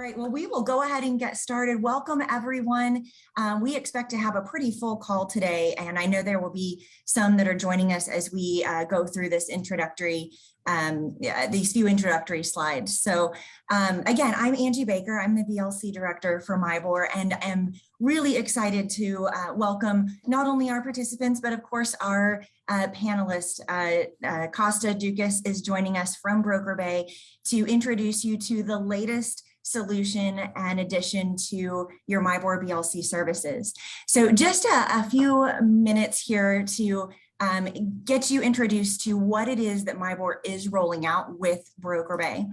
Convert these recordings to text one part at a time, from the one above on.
right, well, we will go ahead and get started. Welcome, everyone. We expect to have a pretty full call today, and I know there will be some that are joining us as we go through this these few introductory slides. So again, I'm Angie Baker. I'm the BLC director for MIBOR, and am really excited to welcome not only our participants, but of course our panelist. Costa Ntoukas is joining us from Broker Bay to introduce you to the latest solution and addition to your MIBOR BLC services. So just a few minutes here to get you introduced to what it is that MIBOR is rolling out with Broker Bay.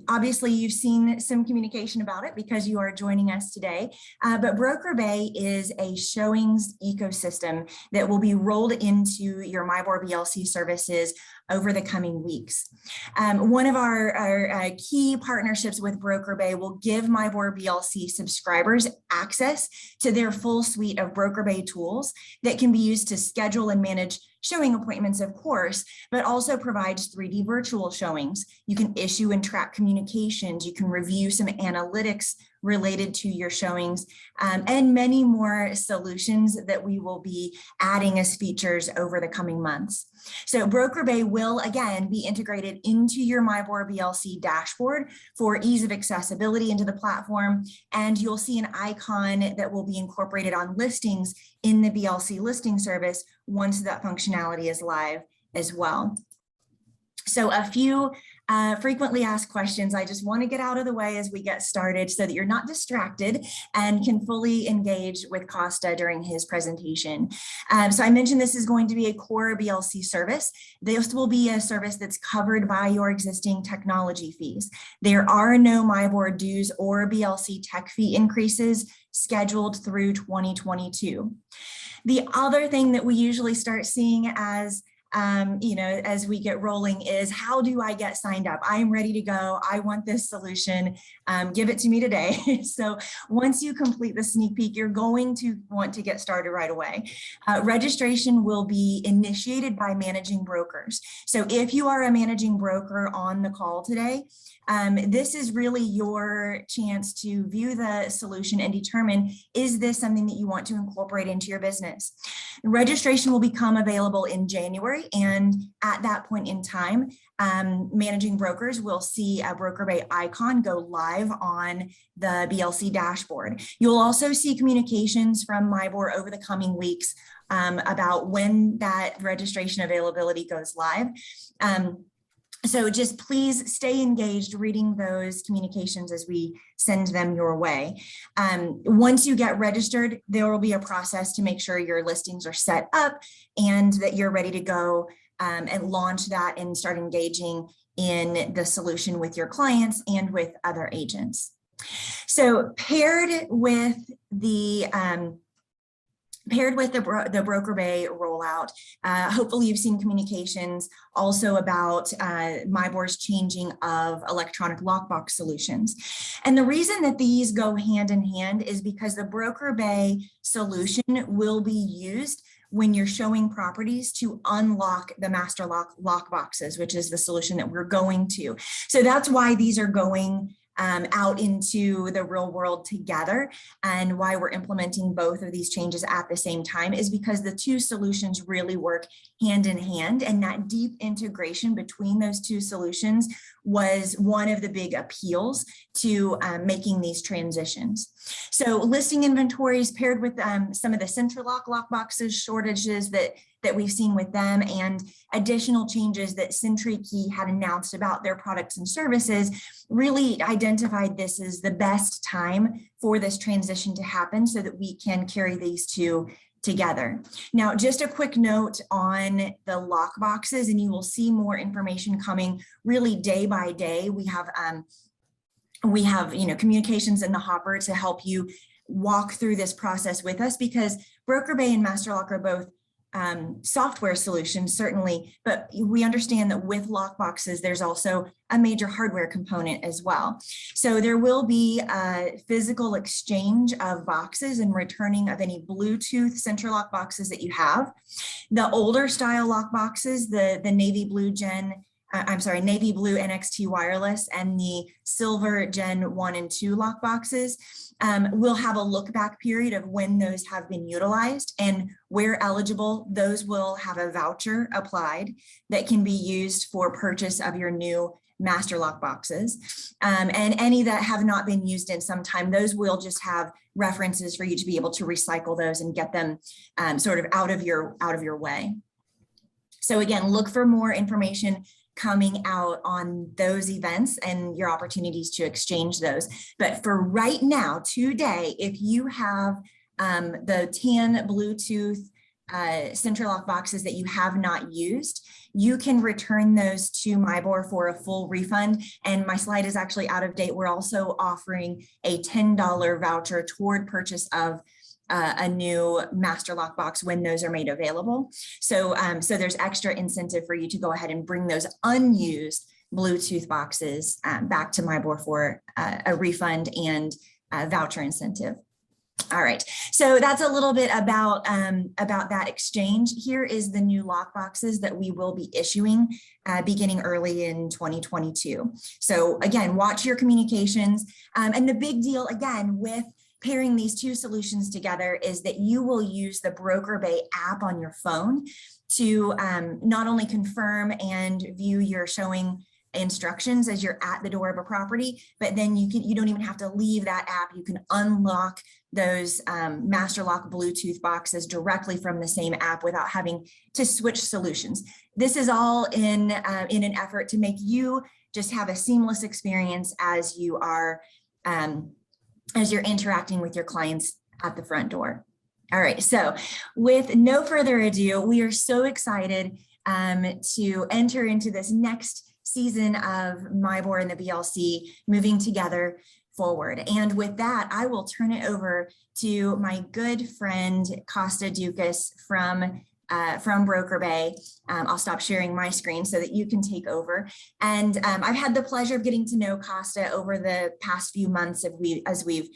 Obviously, you've seen some communication about it because you are joining us today, but Broker Bay is a showings ecosystem that will be rolled into your MIBOR BLC services over the coming weeks. One of our key partnerships with Broker Bay will give MIBOR BLC subscribers access to their full suite of Broker Bay tools that can be used to schedule and manage showing appointments, of course, but also provides 3D virtual showings. You can issue and track communications. You can review some analytics related to your showings, and many more solutions that we will be adding as features over the coming months. So Broker Bay will again be integrated into your MIBOR BLC dashboard for ease of accessibility into the platform, and you'll see an icon that will be incorporated on listings in the BLC listing service once that functionality is live as well. So a few frequently asked questions I just want to get out of the way as we get started so that you're not distracted and can fully engage with Costa during his presentation. So I mentioned this is going to be a core BLC service. This will be a service that's covered by your existing technology fees. There are no MIBOR dues or BLC tech fee increases scheduled through 2022. The other thing that we usually start seeing as as we get rolling is, how do I get signed up? I'm ready to go. I want this solution. Give it to me today. So once you complete the sneak peek, you're going to want to get started right away. Registration will be initiated by managing brokers. So if you are a managing broker on the call today, this is really your chance to view the solution and determine, is this something that you want to incorporate into your business? Registration will become available in January, and at that point in time, managing brokers will see a Broker Bay icon go live on the BLC dashboard. You'll also see communications from MIBOR over the coming weeks about when that registration availability goes live. So just please stay engaged reading those communications as we send them your way. Once you get registered, there will be a process to make sure your listings are set up and that you're ready to go and launch that and start engaging in the solution with your clients and with other agents. So paired with the Broker Bay rollout, hopefully you've seen communications also about MIBOR's changing of electronic lockbox solutions. And the reason that these go hand in hand is because the Broker Bay solution will be used when you're showing properties to unlock the master lock boxes, which is the solution that we're going to. So that's why these are going out into the real world together, and why we're implementing both of these changes at the same time is because the two solutions really work hand in hand, and that deep integration between those two solutions was one of the big appeals to making these transitions. So listing inventories paired with some of the central lock boxes shortages that we've seen with them, and additional changes that CenturyKey had announced about their products and services, really identified this as the best time for this transition to happen so that we can carry these two together. Now, just a quick note on the lock boxes, and you will see more information coming really day by day. We have communications in the hopper to help you walk through this process with us, because Broker Bay and MasterLock are both software solutions, certainly, but we understand that with lock boxes, there's also a major hardware component as well. So there will be a physical exchange of boxes and returning of any Bluetooth central lock boxes that you have. The older style lock boxes, the navy blue gen I'm sorry, navy blue NXT wireless and the silver Gen 1 and 2 lock boxes, we'll have a look back period of when those have been utilized, and where eligible, those will have a voucher applied that can be used for purchase of your new master lock boxes. And any that have not been used in some time, those will just have references for you to be able to recycle those and get them sort of out of your way. So again, look for more information coming out on those events and your opportunities to exchange those. But for right now, today, if you have the tan Bluetooth center lock boxes that you have not used, you can return those to MIBOR for a full refund. And my slide is actually out of date. We're also offering a $10 voucher toward purchase of a new master lock box when those are made available. So, so there's extra incentive for you to go ahead and bring those unused Bluetooth boxes back to MIBOR for a refund and voucher incentive. All right, so that's a little bit about that exchange. Here is the new lock boxes that we will be issuing beginning early in 2022. So again, watch your communications. And the big deal again with pairing these two solutions together is that you will use the BrokerBay app on your phone to not only confirm and view your showing instructions as you're at the door of a property, but then you don't even have to leave that app. You can unlock those master lock Bluetooth boxes directly from the same app without having to switch solutions. This is all in an effort to make you just have a seamless experience as you are as you're interacting with your clients at the front door. All right, so with no further ado, we are so excited to enter into this next season of MIBOR and the BLC moving together forward. And with that, I will turn it over to my good friend, Costa Ntoukas from Broker Bay. I'll stop sharing my screen so that you can take over. And I've had the pleasure of getting to know Costa over the past few months as we've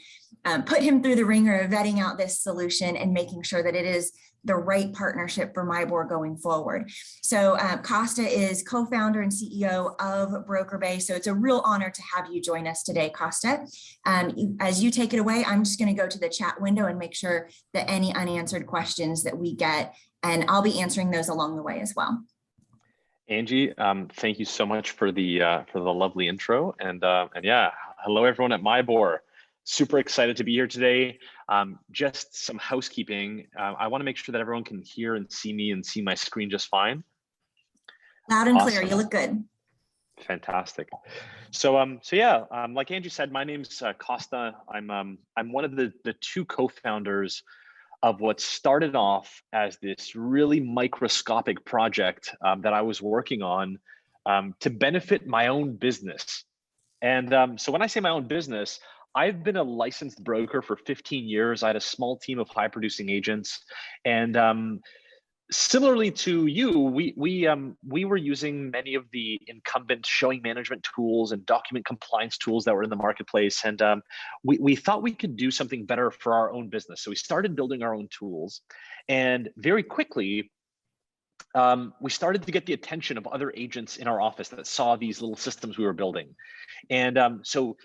put him through the ringer of vetting out this solution and making sure that it is the right partnership for MIBOR going forward. So Costa is co-founder and CEO of Broker Bay. So it's a real honor to have you join us today, Costa. As you take it away, I'm just going to go to the chat window and make sure that any unanswered questions that we get, and I'll be answering those along the way as well. Angie, thank you so much for the lovely intro, and yeah, hello everyone at MIBOR. Super excited to be here today. Just some housekeeping. I want to make sure that everyone can hear and see me and see my screen just fine. Loud and clear. You look good. Fantastic. So yeah, like Angie said, my name's Costa. I'm one of the two co-founders of what started off as this really microscopic project that I was working on to benefit my own business. And so when I say my own business, I've been a licensed broker for 15 years. I had a small team of high producing agents. And similarly to you, we were using many of the incumbent showing management tools and document compliance tools that were in the marketplace. And we thought we could do something better for our own business. So we started building our own tools. And very quickly, we started to get the attention of other agents in our office that saw these little systems we were building. And so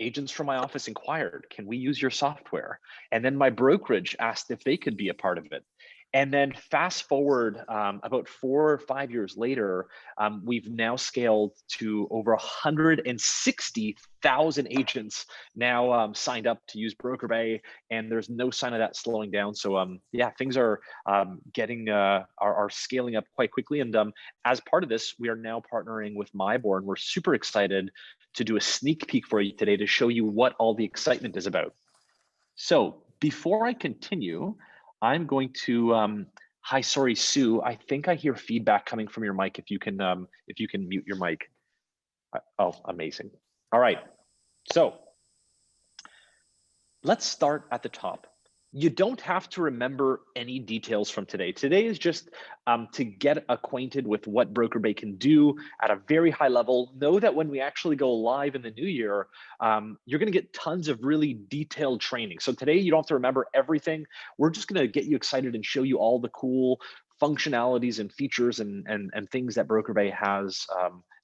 agents from my office inquired, can we use your software? And then my brokerage asked if they could be a part of it. And then fast forward about 4 or 5 years later, we've now scaled to over 160,000 agents now signed up to use Broker Bay, and there's no sign of that slowing down. So yeah, things are are scaling up quite quickly. And as part of this, we are now partnering with MIBOR, and we're super excited to do a sneak peek for you today to show you what all the excitement is about. So before I continue, I'm going to, hi, sorry, Sue, I think I hear feedback coming from your mic. If you can mute your mic. Oh, amazing. All right, so let's start at the top. You don't have to remember any details from today. Today is just to get acquainted with what Broker Bay can do at a very high level. Know that when we actually go live in the new year, you're gonna get tons of really detailed training. So today you don't have to remember everything. We're just gonna get you excited and show you all the cool functionalities and features and things that BrokerBay has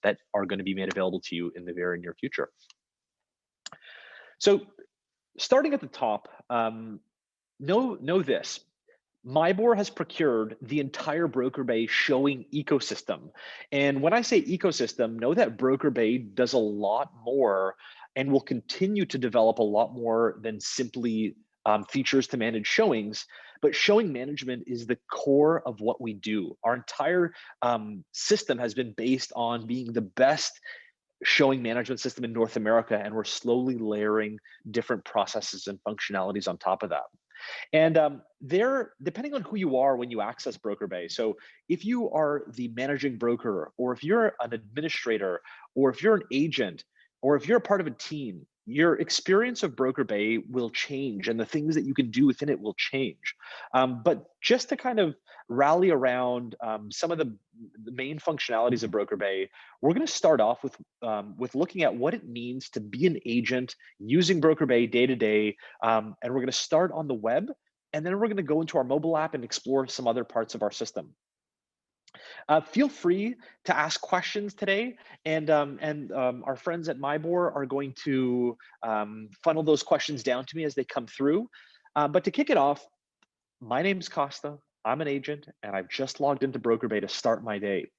that are going to be made available to you in the very near future. So starting at the top, know this. MIBOR has procured the entire BrokerBay showing ecosystem. And when I say ecosystem, know that BrokerBay does a lot more and will continue to develop a lot more than simply features to manage showings. But showing management is the core of what we do. Our entire system has been based on being the best showing management system in North America, and we're slowly layering different processes and functionalities on top of that. And depending on who you are when you access BrokerBay. So if you are the managing broker, or if you're an administrator, or if you're an agent, or if you're a part of a team, your experience of BrokerBay will change and the things that you can do within it will change. But just to kind of rally around some of the main functionalities of BrokerBay, we're going to start off with looking at what it means to be an agent using BrokerBay day to day. And we're going to start on the web, and then we're going to go into our mobile app and explore some other parts of our system. Feel free to ask questions today, and our friends at MIBOR are going to funnel those questions down to me as they come through. But to kick it off, my name is Costa. I'm an agent, and I've just logged into BrokerBay to start my day.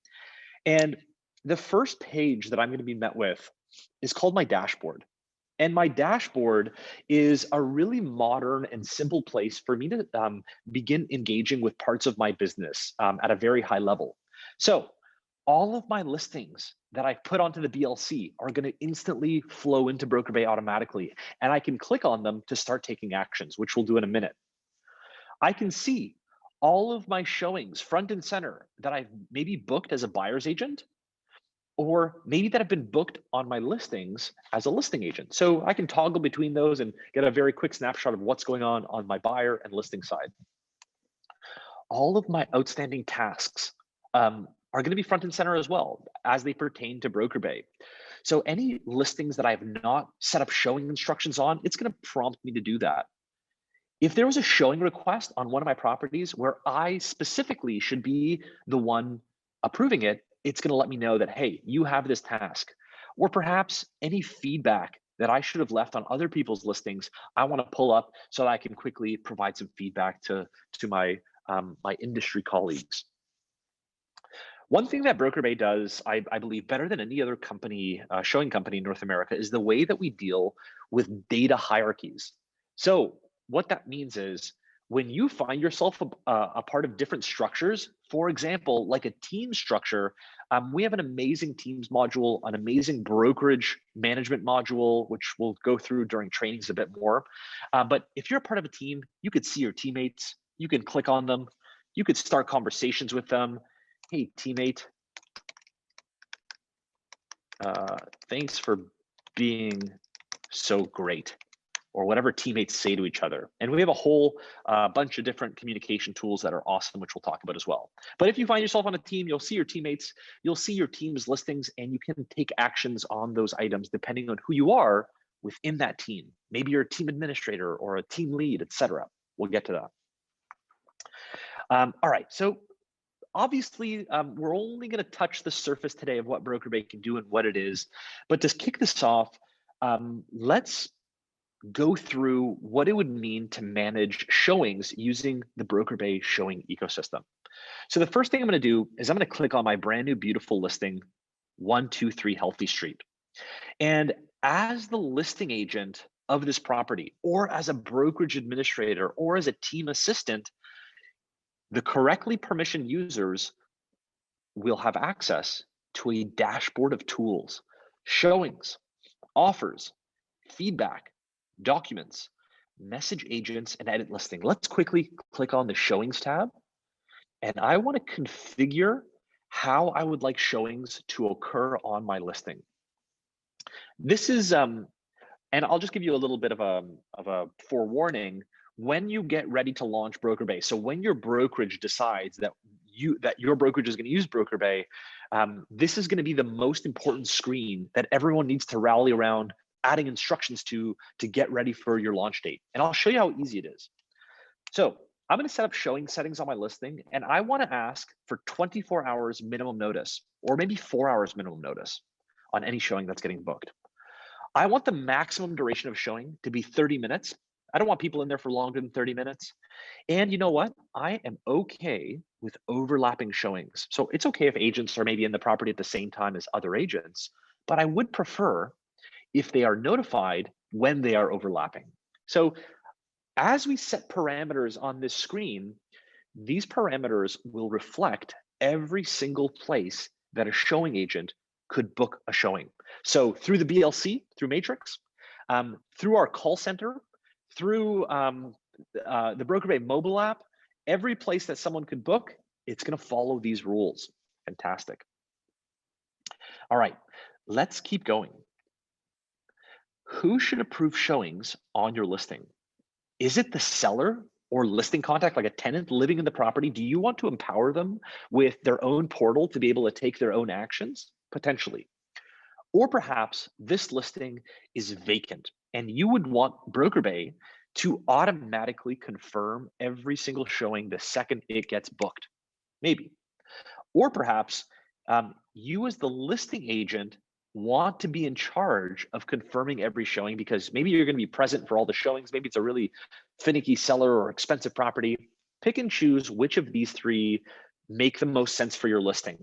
And the first page that I'm going to be met with is called my dashboard. And my dashboard is a really modern and simple place for me to begin engaging with parts of my business at a very high level. So all of my listings that I've put onto the BLC are going to instantly flow into BrokerBay automatically. And I can click on them to start taking actions, which we'll do in a minute. I can see all of my showings front and center that I've maybe booked as a buyer's agent, or maybe that have been booked on my listings as a listing agent. So I can toggle between those and get a very quick snapshot of what's going on my buyer and listing side. All of my outstanding tasks are going to be front and center as well as they pertain to BrokerBay. So any listings that I have not set up showing instructions on, it's going to prompt me to do that. If there was a showing request on one of my properties where I specifically should be the one approving it, it's going to let me know that, hey, you have this task. Or perhaps any feedback that I should have left on other people's listings, I want to pull up so that I can quickly provide some feedback to my my industry colleagues. One thing that BrokerBay does, I believe, better than any other company, showing company in North America, is the way that we deal with data hierarchies. So what that means is when you find yourself a part of different structures, for example, like a team structure, we have an amazing teams module, an amazing brokerage management module, which we'll go through during trainings a bit more. But if you're a part of a team, you could see your teammates, you can click on them, you could start conversations with them. Hey, teammate, thanks for being so great, or whatever teammates say to each other. And we have a whole bunch of different communication tools that are awesome, which we'll talk about as well. But if you find yourself on a team, you'll see your teammates, you'll see your team's listings, and you can take actions on those items depending on who you are within that team. Maybe you're a team administrator or a team lead, etc. We'll get to that. All right, so obviously, we're only going to touch the surface today of what BrokerBay can do and what it is. But to kick this off, let's go through what it would mean to manage showings using the BrokerBay showing ecosystem. So the first thing I'm going to do is I'm going to click on my brand new beautiful listing, 123 Healthy Street. And as the listing agent of this property, or as a brokerage administrator, or as a team assistant, the correctly permissioned users will have access to a dashboard of tools, showings, offers, feedback, documents, message agents, and edit listing. Let's quickly click on the showings tab. And I want to configure how I would like showings to occur on my listing. This is, and I'll just give you a little bit of a forewarning. When you get ready to launch BrokerBay, so when your brokerage decides that your brokerage is going to use BrokerBay, this is going to be the most important screen that everyone needs to rally around adding instructions to get ready for your launch date. And I'll show you how easy it is. So I'm going to set up showing settings on my listing, and I want to ask for 24 hours minimum notice, or maybe 4 hours minimum notice on any showing that's getting booked. I want the maximum duration of showing to be 30 minutes. I don't want people in there for longer than 30 minutes. And you know what? I am okay with overlapping showings. So it's okay if agents are maybe in the property at the same time as other agents, but I would prefer if they are notified when they are overlapping. So as we set parameters on this screen, these parameters will reflect every single place that a showing agent could book a showing. So through the BLC, through Matrix, through our call center, through the BrokerBay mobile app, every place that someone could book, it's going to follow these rules. Fantastic. All right, let's keep going. Who should approve showings on your listing? Is it the seller or listing contact, like a tenant living in the property? Do you want to empower them with their own portal to be able to take their own actions? Potentially. Or perhaps this listing is vacant and you would want BrokerBay to automatically confirm every single showing the second it gets booked. Maybe. Or perhaps you as the listing agent want to be in charge of confirming every showing because maybe you're going to be present for all the showings. Maybe it's a really finicky seller or expensive property. Pick and choose which of these three make the most sense for your listing.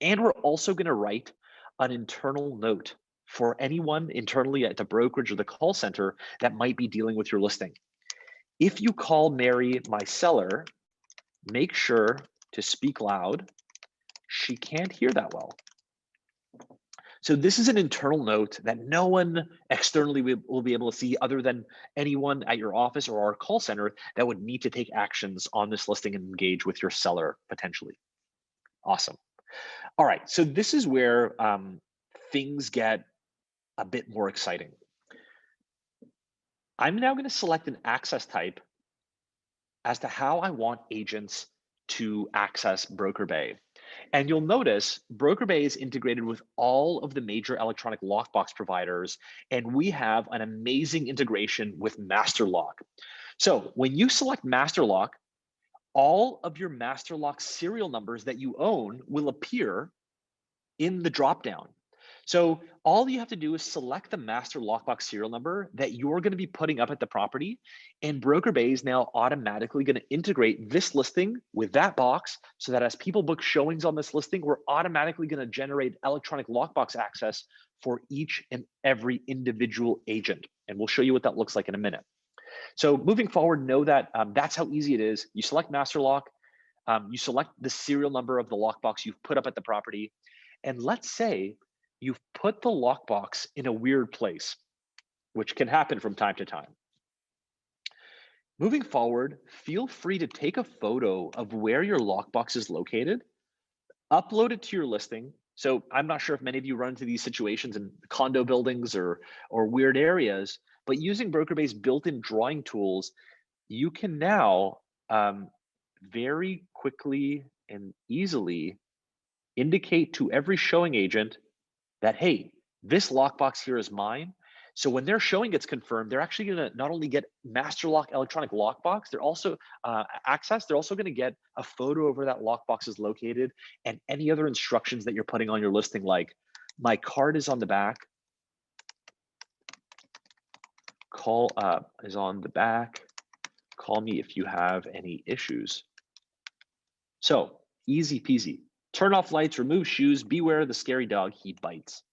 And we're also going to write an internal note for anyone internally at the brokerage or the call center that might be dealing with your listing. If you call Mary my seller, make sure to speak loud. She can't hear that well. So this is an internal note that no one externally will be able to see other than anyone at your office or our call center that would need to take actions on this listing and engage with your seller potentially. Awesome. All right, so this is where things get a bit more exciting. I'm now going to select an access type as to how I want agents to access BrokerBay. And you'll notice BrokerBay is integrated with all of the major electronic lockbox providers, and we have an amazing integration with Master Lock. So when you select Master Lock, all of your Master Lock serial numbers that you own will appear in the dropdown. So all you have to do is select the master lockbox serial number that you're going to be putting up at the property, and BrokerBay is now automatically going to integrate this listing with that box so that as people book showings on this listing, we're automatically going to generate electronic lockbox access for each and every individual agent. And we'll show you what that looks like in a minute. So moving forward, know that that's how easy it is. You select master lock, you select the serial number of the lockbox you've put up at the property, and let's say you've put the lockbox in a weird place, which can happen from time to time. Moving forward, feel free to take a photo of where your lockbox is located, upload it to your listing. So I'm not sure if many of you run into these situations in condo buildings or weird areas, but using BrokerBay's built-in drawing tools, you can now very quickly and easily indicate to every showing agent that, hey, this lockbox here is mine. So when their showing gets confirmed, they're actually going to not only get Master Lock electronic lockbox, they're also access. They're also going to get a photo of where that lockbox is located and any other instructions that you're putting on your listing, like my card is on the back, call is on the back, call me if you have any issues. So easy peasy. Turn off lights, remove shoes, beware the scary dog, he bites.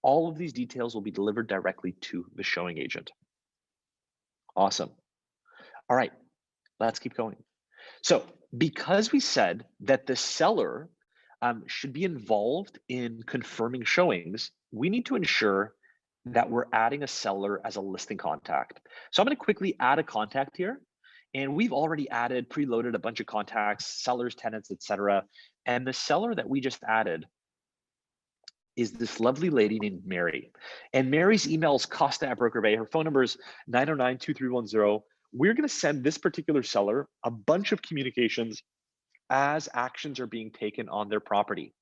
All of these details will be delivered directly to the showing agent. Awesome. All right, let's keep going. So because we said that the seller should be involved in confirming showings, we need to ensure that we're adding a seller as a listing contact. So I'm going to quickly add a contact here. And we've already added, preloaded a bunch of contacts, sellers, tenants, etc. And the seller that we just added is this lovely lady named Mary. And Mary's email is Costa@BrokerBay. Her phone number is 909-2310. We're going to send this particular seller a bunch of communications as actions are being taken on their property.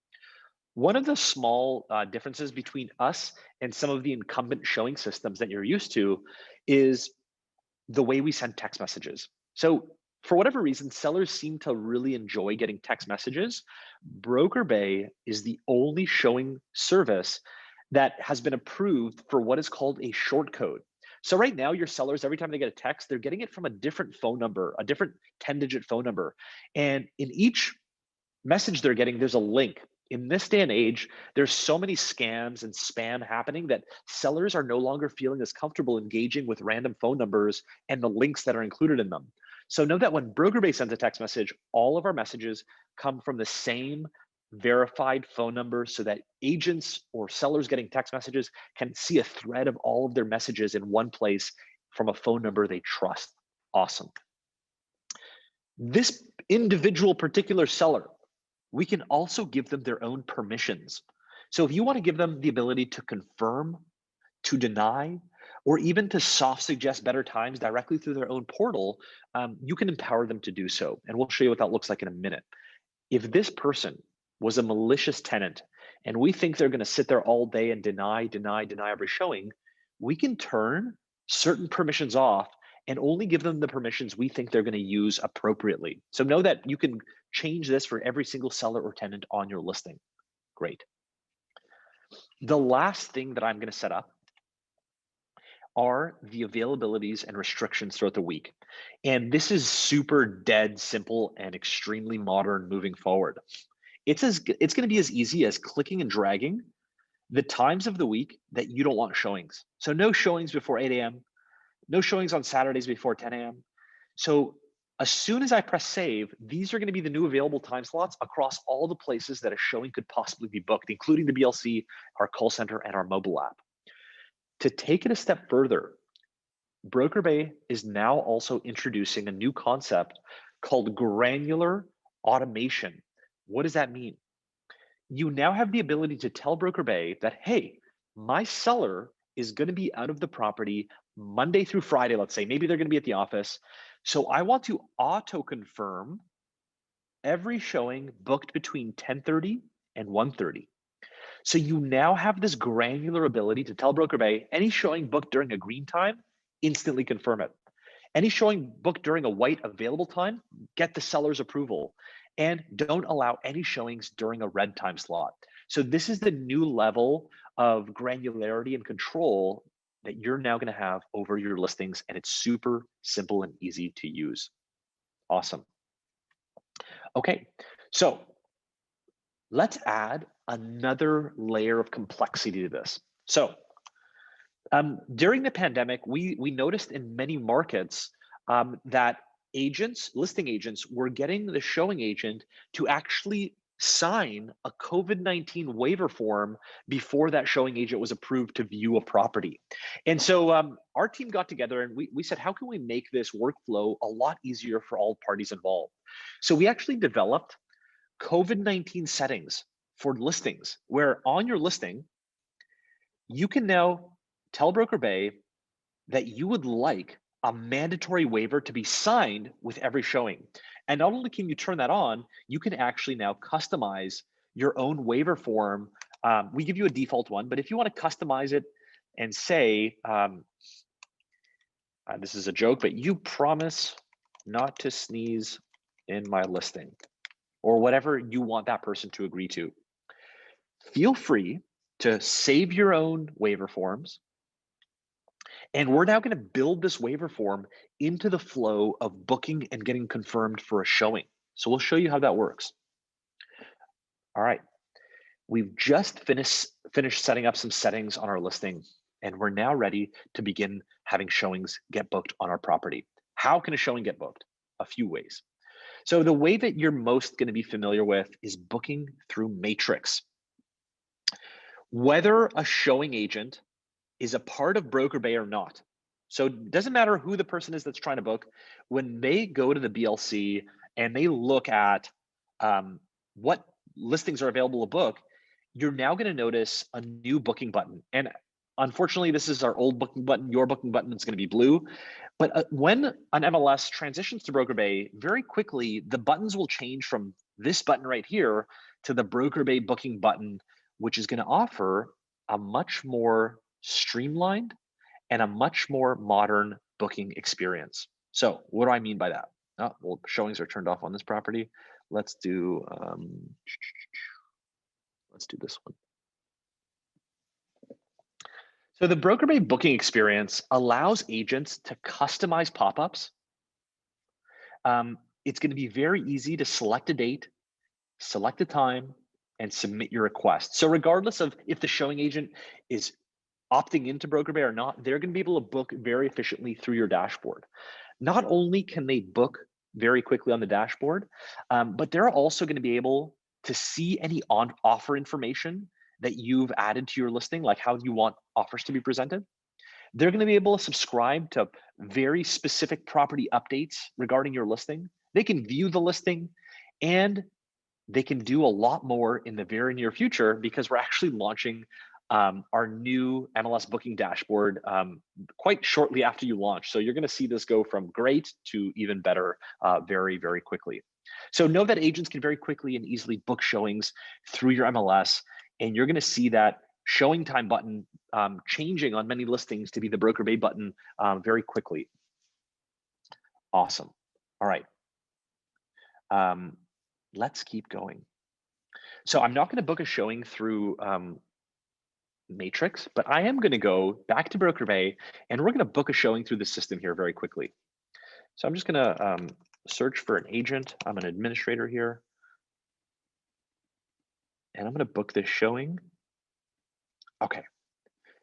One of the small differences between us and some of the incumbent showing systems that you're used to is the way we send text messages. So for whatever reason, sellers seem to really enjoy getting text messages. BrokerBay is the only showing service that has been approved for what is called a short code. So right now, your sellers, every time they get a text, they're getting it from a different phone number, a different 10-digit phone number. And in each message they're getting, there's a link. In this day and age, there's so many scams and spam happening that sellers are no longer feeling as comfortable engaging with random phone numbers and the links that are included in them. So know that when BrokerBay sends a text message, all of our messages come from the same verified phone number so that agents or sellers getting text messages can see a thread of all of their messages in one place from a phone number they trust. Awesome. This individual particular seller, we can also give them their own permissions. So if you want to give them the ability to confirm, to deny, or even to soft suggest better times directly through their own portal, you can empower them to do so. And we'll show you what that looks like in a minute. If this person was a malicious tenant and we think they're going to sit there all day and deny every showing, we can turn certain permissions off and only give them the permissions we think they're going to use appropriately. So know that you can change this for every single seller or tenant on your listing. Great. The last thing that I'm going to set up are the availabilities and restrictions throughout the week. And this is super dead simple and extremely modern moving forward. It's going to be as easy as clicking and dragging the times of the week that you don't want showings. So no showings before 8 a.m., no showings on Saturdays before 10 a.m. So as soon as I press save, these are going to be the new available time slots across all the places that a showing could possibly be booked, including the BLC, our call center, and our mobile app. To take it a step further, BrokerBay is now also introducing a new concept called granular automation. What does that mean? You now have the ability to tell BrokerBay that, hey, my seller is going to be out of the property Monday through Friday, let's say. Maybe they're going to be at the office. So I want to auto-confirm every showing booked between 10:30 and 1:30. So you now have this granular ability to tell BrokerBay any showing booked during a green time, instantly confirm it. Any showing booked during a white available time, get the seller's approval. And don't allow any showings during a red time slot. So this is the new level of granularity and control that you're now going to have over your listings, and it's super simple and easy to use. Awesome. Okay, so let's add another layer of complexity to this. So during the pandemic, we noticed in many markets that listing agents were getting the showing agent to actually sign a COVID-19 waiver form before that showing agent was approved to view a property. And so our team got together and we said, how can we make this workflow a lot easier for all parties involved? So we actually developed COVID-19 settings for listings, where on your listing, you can now tell BrokerBay that you would like a mandatory waiver to be signed with every showing. And not only can you turn that on, you can actually now customize your own waiver form. We give you a default one, but if you want to customize it and say, this is a joke, but you promise not to sneeze in my listing, or whatever you want that person to agree to, feel free to save your own waiver forms. And we're now going to build this waiver form into the flow of booking and getting confirmed for a showing. So we'll show you how that works. All right. We've just finished setting up some settings on our listing, and we're now ready to begin having showings get booked on our property. How can a showing get booked? A few ways. So the way that you're most going to be familiar with is booking through Matrix. Whether a showing agent is a part of BrokerBay or not. So it doesn't matter who the person is that's trying to book. When they go to the BLC and they look at what listings are available to book, you're now going to notice a new booking button. And unfortunately, this is our old booking button. Your booking button is going to be blue. But when an MLS transitions to BrokerBay, very quickly, the buttons will change from this button right here to the BrokerBay booking button, which is going to offer a much more streamlined and a much more modern booking experience. So what do I mean by that? Oh, well, showings are turned off on this property. Let's do this one. So the Broker Bay booking experience allows agents to customize pop-ups. It's going to be very easy to select a date, select a time, and submit your request. So regardless of if the showing agent is opting into Broker Bay or not, they're going to be able to book very efficiently through your dashboard. Not only can they book very quickly on the dashboard, but they're also going to be able to see any offer information that you've added to your listing, like how you want offers to be presented. They're going to be able to subscribe to very specific property updates regarding your listing. They can view the listing, and they can do a lot more in the very near future because we're actually launching our new MLS booking dashboard quite shortly after you launch. So you're going to see this go from great to even better very, very quickly. So know that agents can very quickly and easily book showings through your MLS, and you're going to see that showing time button changing on many listings to be the Broker Bay button very quickly. Awesome. All right. Let's keep going. So I'm not going to book a showing through Matrix, but I am going to go back to Broker Bay, and we're going to book a showing through the system here very quickly. So I'm just going to search for an agent. I'm an administrator here, and I'm going to book this showing. Okay,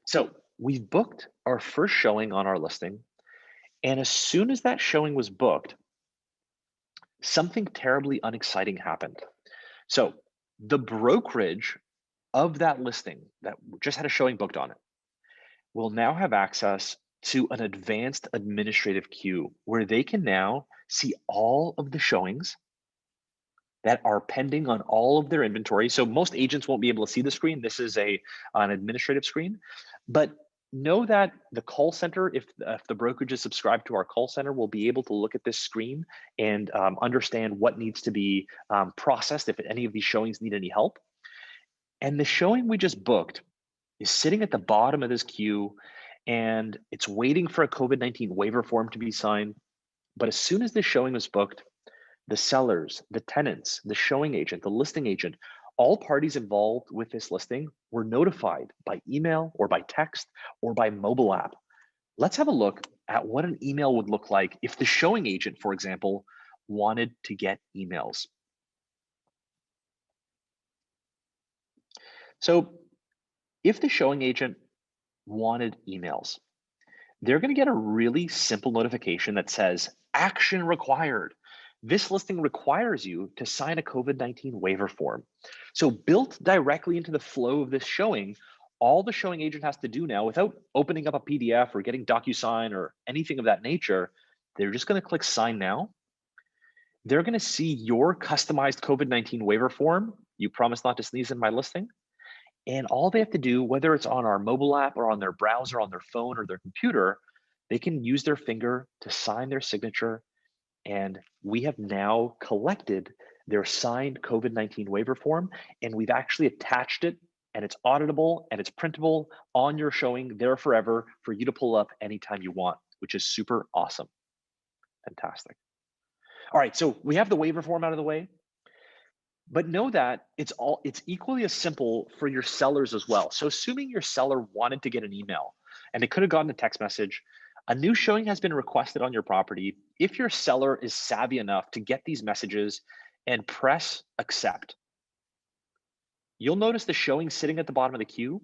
so we've booked our first showing on our listing, and as soon as that showing was booked, something terribly unexciting happened. So the brokerage of that listing that just had a showing booked on it will now have access to an advanced administrative queue where they can now see all of the showings that are pending on all of their inventory. So most agents won't be able to see the screen. This is an administrative screen, but know that the call center, if the brokerage is subscribed to our call center, will be able to look at this screen and understand what needs to be processed if any of these showings need any help. And the showing we just booked is sitting at the bottom of this queue, and it's waiting for a COVID-19 waiver form to be signed. But as soon as this showing was booked, the sellers, the tenants, the showing agent, the listing agent, all parties involved with this listing were notified by email or by text or by mobile app. Let's have a look at what an email would look like if the showing agent, for example, wanted to get emails. So if the showing agent wanted emails, they're going to get a really simple notification that says action required. This listing requires you to sign a COVID-19 waiver form. So built directly into the flow of this showing, all the showing agent has to do now, without opening up a PDF or getting DocuSign or anything of that nature, they're just going to click sign now. They're going to see your customized COVID-19 waiver form. You promise not to sneeze in my listing. And all they have to do, whether it's on our mobile app or on their browser, on their phone or their computer, they can use their finger to sign their signature. And we have now collected their signed COVID-19 waiver form, and we've actually attached it, and it's auditable and it's printable on your showing there forever for you to pull up anytime you want, which is super awesome. Fantastic. All right, so we have the waiver form out of the way. But know that it's equally as simple for your sellers as well. So assuming your seller wanted to get an email and they could have gotten a text message, a new showing has been requested on your property. If your seller is savvy enough to get these messages and press accept, you'll notice the showing sitting at the bottom of the queue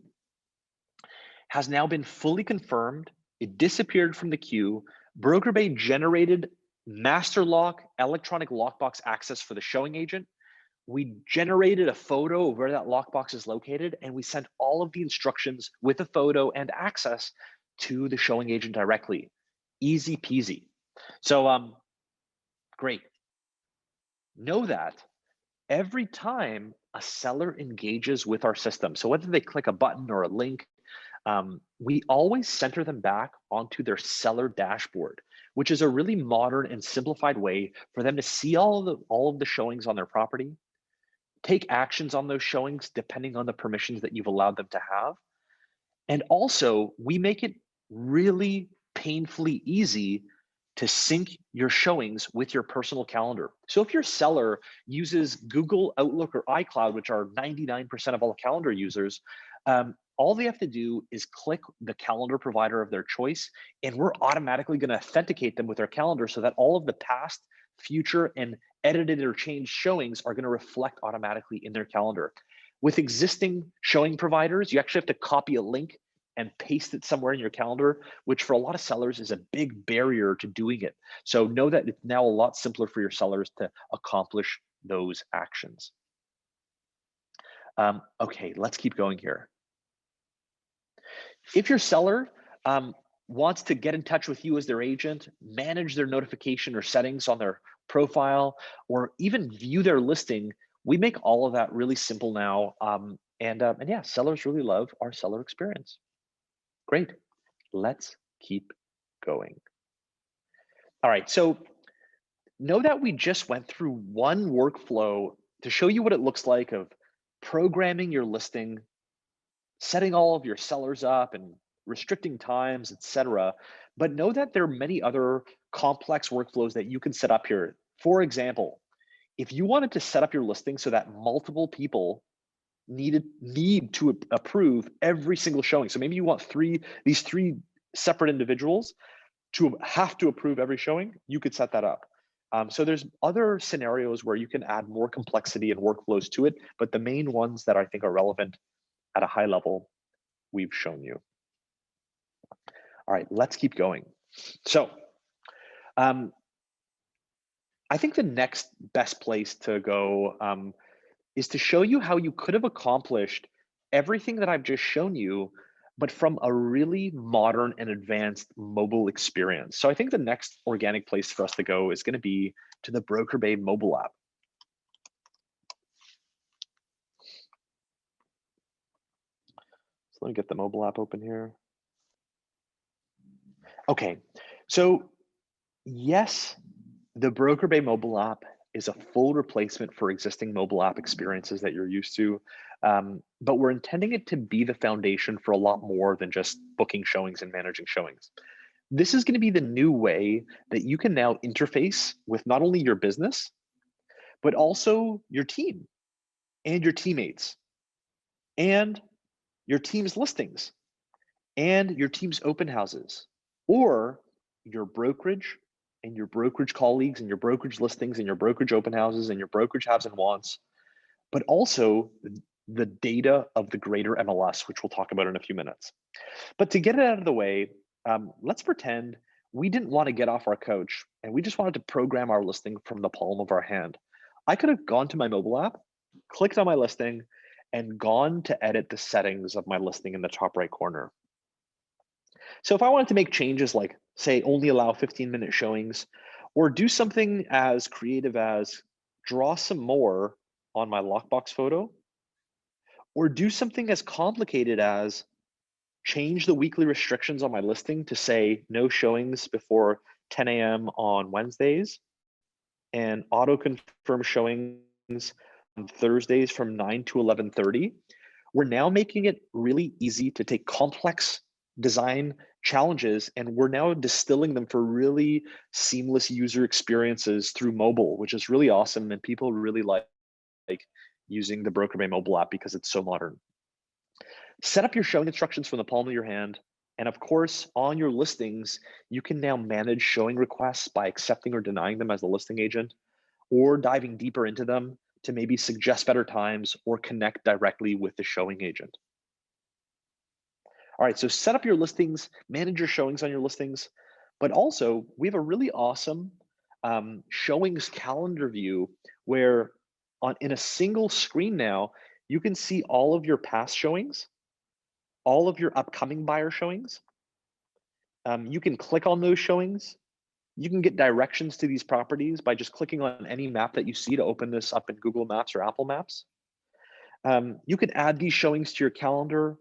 has now been fully confirmed. It disappeared from the queue. Broker Bay generated master lock, electronic lockbox access for the showing agent. We generated a photo of where that lockbox is located, and we sent all of the instructions with a photo and access to the showing agent directly. Easy peasy. So great. Know that every time a seller engages with our system, so whether they click a button or a link, we always center them back onto their seller dashboard, which is a really modern and simplified way for them to see all of the showings on their property, take actions on those showings depending on the permissions that you've allowed them to have. And also, we make it really painfully easy to sync your showings with your personal calendar. So if your seller uses Google, Outlook, or iCloud, which are 99% of all calendar users, all they have to do is click the calendar provider of their choice, and we're automatically going to authenticate them with their calendar so that all of the past, future, and edited or changed showings are going to reflect automatically in their calendar. With existing showing providers, you actually have to copy a link and paste it somewhere in your calendar, which for a lot of sellers is a big barrier to doing it. So know that it's now a lot simpler for your sellers to accomplish those actions. Okay, let's keep going here. If your seller wants to get in touch with you as their agent, manage their notification or settings on their profile, or even view their listing, we make all of that really simple now. And yeah, sellers really love our seller experience. Great, let's keep going. All right, so know that we just went through one workflow to show you what it looks like of programming your listing, setting all of your sellers up and restricting times, etc. But know that there are many other complex workflows that you can set up here. For example, if you wanted to set up your listing so that multiple people need to approve every single showing. So maybe you want these three separate individuals to have to approve every showing, you could set that up. So there's other scenarios where you can add more complexity and workflows to it, but the main ones that I think are relevant at a high level, we've shown you. All right, let's keep going. So I think the next best place to go is to show you how you could have accomplished everything that I've just shown you, but from a really modern and advanced mobile experience. So I think the next organic place for us to go is going to be to the BrokerBay mobile app. So let me get the mobile app open here. Okay, so yes, the BrokerBay mobile app is a full replacement for existing mobile app experiences that you're used to, but we're intending it to be the foundation for a lot more than just booking showings and managing showings. This is going to be the new way that you can now interface with not only your business, but also your team and your teammates and your team's listings and your team's open houses, or your brokerage and your brokerage colleagues and your brokerage listings and your brokerage open houses and your brokerage haves and wants, but also the data of the greater MLS, which we'll talk about in a few minutes. But to get it out of the way, let's pretend we didn't want to get off our couch and we just wanted to program our listing from the palm of our hand. I could have gone to my mobile app, clicked on my listing, and gone to edit the settings of my listing in the top right corner. So if I wanted to make changes like, say, only allow 15-minute showings, or do something as creative as draw some more on my lockbox photo, or do something as complicated as change the weekly restrictions on my listing to say no showings before 10 a.m. on Wednesdays and auto confirm showings on Thursdays from 9 to 11:30, we're now making it really easy to take complex design challenges, and we're now distilling them for really seamless user experiences through mobile, which is really awesome, and people really like using the BrokerBay mobile app because it's so modern. Set up your showing instructions from the palm of your hand, and of course, on your listings, you can now manage showing requests by accepting or denying them as the listing agent, or diving deeper into them to maybe suggest better times or connect directly with the showing agent. All right, so set up your listings, manage your showings on your listings, but also we have a really awesome showings calendar view where in a single screen now, you can see all of your past showings, all of your upcoming buyer showings. You can click on those showings. You can get directions to these properties by just clicking on any map that you see to open this up in Google Maps or Apple Maps. You can add these showings to your calendar.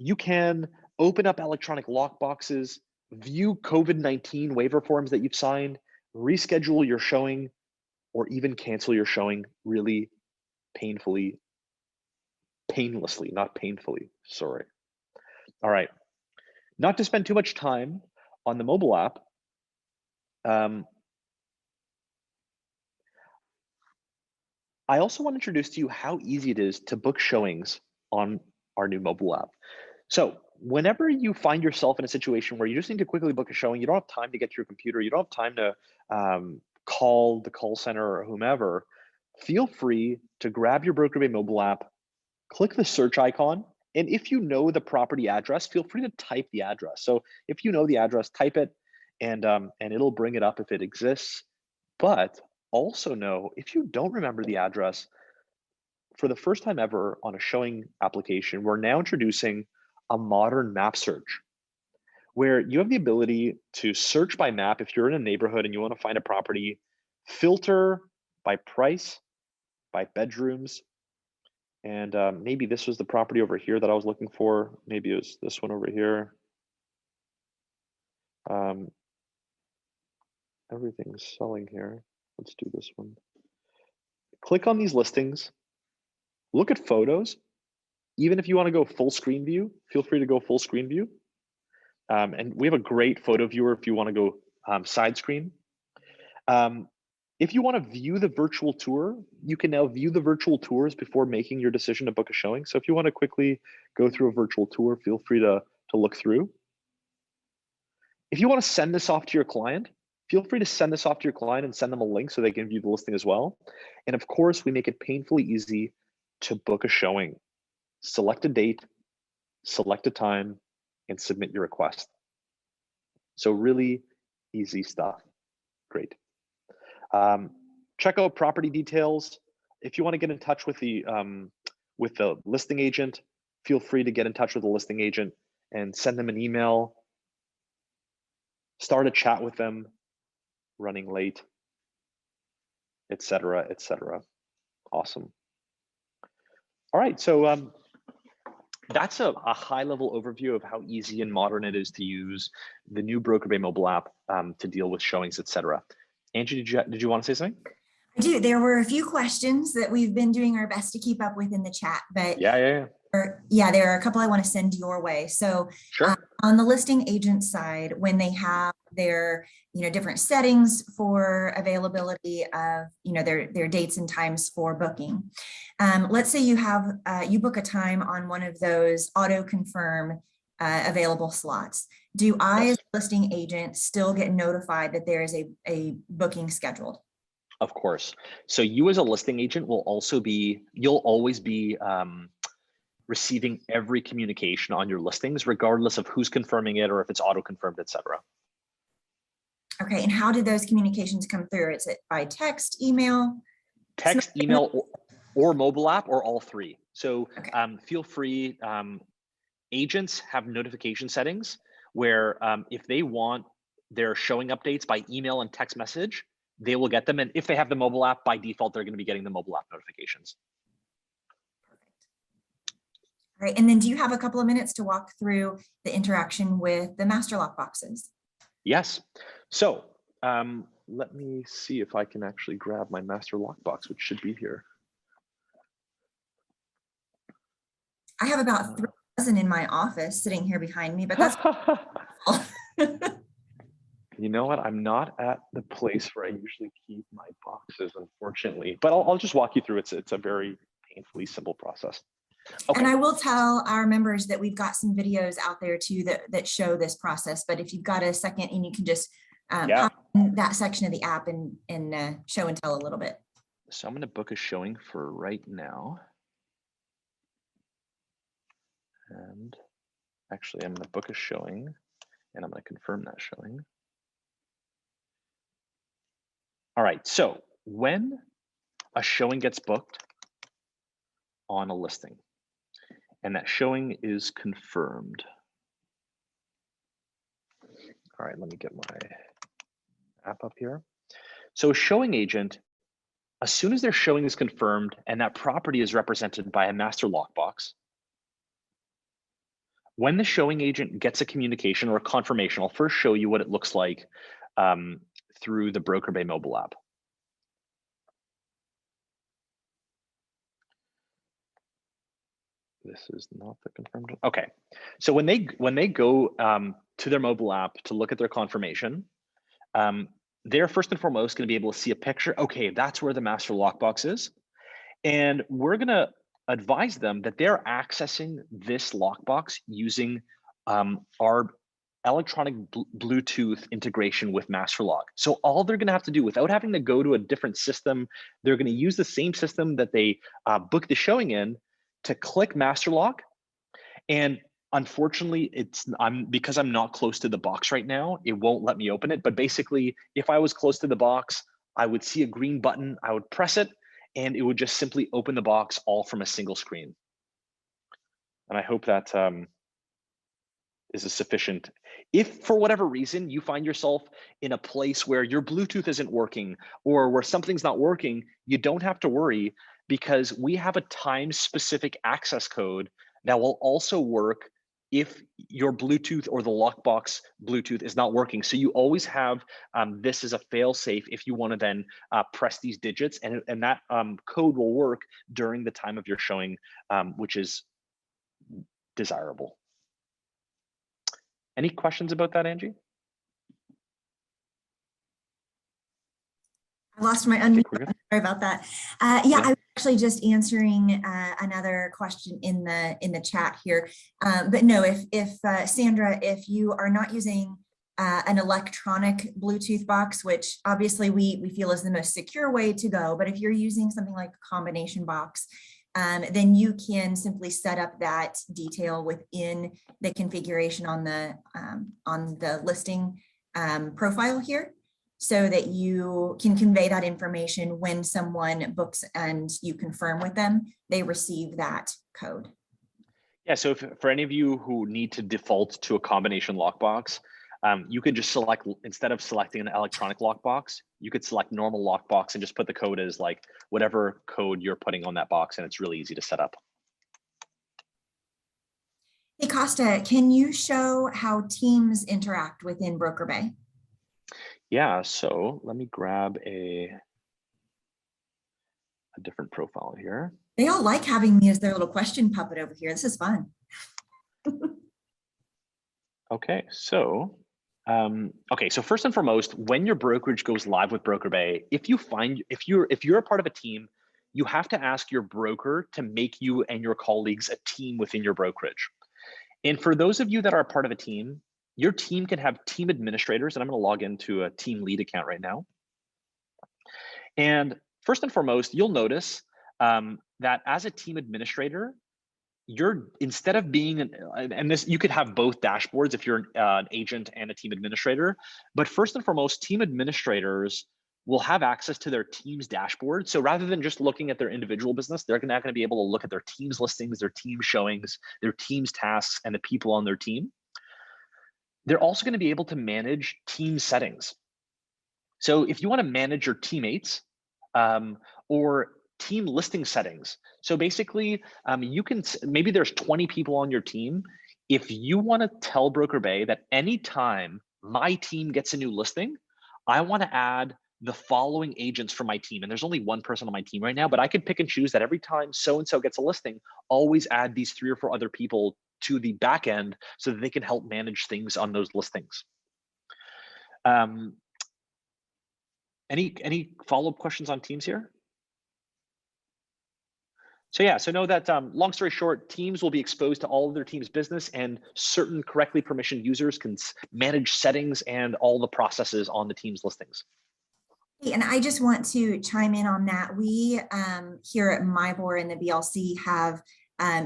You can open up electronic lock boxes, view COVID-19 waiver forms that you've signed, reschedule your showing, or even cancel your showing really painlessly, not painfully, sorry. All right, not to spend too much time on the mobile app, I also want to introduce to you how easy it is to book showings on our new mobile app. So whenever you find yourself in a situation where you just need to quickly book a showing, you don't have time to get to your computer, you don't have time to call the call center or whomever, feel free to grab your BrokerBay mobile app, click the search icon, and if you know the property address, feel free to type the address. So if you know the address, type it, and it'll bring it up if it exists. But also know, if you don't remember the address, for the first time ever on a showing application, we're now introducing a modern map search, where you have the ability to search by map if you're in a neighborhood and you want to find a property, filter by price, by bedrooms, and maybe this was the property over here that I was looking for. Maybe it was this one over here. Everything's selling here. Let's do this one. Click on these listings, look at photos. Even if you want to go full screen view, feel free to go full screen view. And we have a great photo viewer if you want to go side screen. If you want to view the virtual tour, you can now view the virtual tours before making your decision to book a showing. So if you want to quickly go through a virtual tour, feel free to look through. If you want to send this off to your client, feel free to send this off to your client and send them a link so they can view the listing as well. And of course, we make it painfully easy to book a showing. Select a date, select a time, and submit your request. So really easy stuff. Great. Check out property details. If you want to get in touch with the listing agent, feel free to get in touch with the listing agent and send them an email. Start a chat with them, running late, etc., etc. Awesome. All right, so that's a high-level overview of how easy and modern it is to use the new BrokerBay mobile app to deal with showings, etc. Angie, did you want to say something? I do. There were a few questions that we've been doing our best to keep up with in the chat, but yeah. There are a couple I want to send your way. So sure. On the listing agent side, when they have their different settings for availability of their dates and times for booking, let's say you book a time on one of those auto confirm available slots. Do I, as a listing agent, still get notified that there is a booking scheduled? Of course. So you as a listing agent will also be, you'll always be receiving every communication on your listings, regardless of who's confirming it or if it's auto-confirmed, etc. Okay, and how did those communications come through? Is it by text, email? Text, email, or mobile app, or all three. So okay. Feel free, agents have notification settings where if they want their showing updates by email and text message, they will get them. And if they have the mobile app, by default, they're going to be getting the mobile app notifications. All right, and then do you have a couple of minutes to walk through the interaction with the master lock boxes? Yes. So let me see if I can actually grab my master lock box, which should be here. I have about 3 dozen in my office sitting here behind me, but that's You know what? I'm not at the place where I usually keep my boxes, unfortunately, but I'll just walk you through. It's a very painfully simple process. Okay. And I will tell our members that we've got some videos out there too that show this process, but if you've got a second and you can just pop in that section of the app and show and tell a little bit. So I'm going to book a showing for right now. And actually I'm going to book a showing and I'm going to confirm that showing. All right, so when a showing gets booked on a listing and that showing is confirmed. All right, let me get my app up here. So a showing agent, as soon as their showing is confirmed and that property is represented by a master lockbox, when the showing agent gets a communication or a confirmation, I'll first show you what it looks like through the BrokerBay mobile app. This is not the confirmed. Okay, so when they go to their mobile app to look at their confirmation, they're first and foremost going to be able to see a picture. Okay, that's where the master lockbox is. And we're going to advise them that they're accessing this lockbox using our electronic Bluetooth integration with MasterLock. So all they're going to have to do, without having to go to a different system, they're going to use the same system that they booked the showing in to click MasterLock. And unfortunately, because I'm not close to the box right now, it won't let me open it. But basically, if I was close to the box, I would see a green button, I would press it, and it would just simply open the box all from a single screen. And I hope that is a sufficient. If for whatever reason you find yourself in a place where your Bluetooth isn't working or where something's not working, you don't have to worry, because we have a time-specific access code that will also work if your Bluetooth or the lockbox Bluetooth is not working. So you always have this as a fail-safe if you want to then press these digits, and that code will work during the time of your showing, which is desirable. Any questions about that, Angie? I lost my unmute button. Sorry about that. Yeah, I was actually just answering another question in the chat here. But no, if Sandra, if you are not using an electronic Bluetooth box, which obviously we feel is the most secure way to go, but if you're using something like a combination box, then you can simply set up that detail within the configuration on the listing profile here, so that you can convey that information when someone books and you confirm with them, they receive that code. Yeah, so for any of you who need to default to a combination lockbox, you could just select, instead of selecting an electronic lockbox, you could select normal lockbox and just put the code as like whatever code you're putting on that box, and it's really easy to set up. Hey, Costa, can you show how teams interact within BrokerBay? Yeah, so let me grab a different profile here. They all like having me as their little question puppet over here. This is fun. Okay, so so first and foremost, when your brokerage goes live with BrokerBay, if you're a part of a team, you have to ask your broker to make you and your colleagues a team within your brokerage. And for those of you that are a part of a team, your team can have team administrators, and I'm going to log into a team lead account right now. And first and foremost, you'll notice that as a team administrator, instead of being you could have both dashboards if you're an agent and a team administrator, but first and foremost, team administrators will have access to their team's dashboard. So rather than just looking at their individual business, they're not going to be able to look at their team's listings, their team showings, their team's tasks, and the people on their team. They're also going to be able to manage team settings. So if you want to manage your teammates or team listing settings. So basically, you can, maybe there's 20 people on your team. If you want to tell BrokerBay that anytime my team gets a new listing, I want to add the following agents from my team. And there's only one person on my team right now, but I could pick and choose that every time so-and-so gets a listing, always add these 3 or 4 other people to the back end so that they can help manage things on those listings. Any follow-up questions on teams here? So yeah, so know that long story short, teams will be exposed to all of their team's business, and certain correctly permissioned users can manage settings and all the processes on the team's listings. And I just want to chime in on that. We here at MIBOR and the BLC have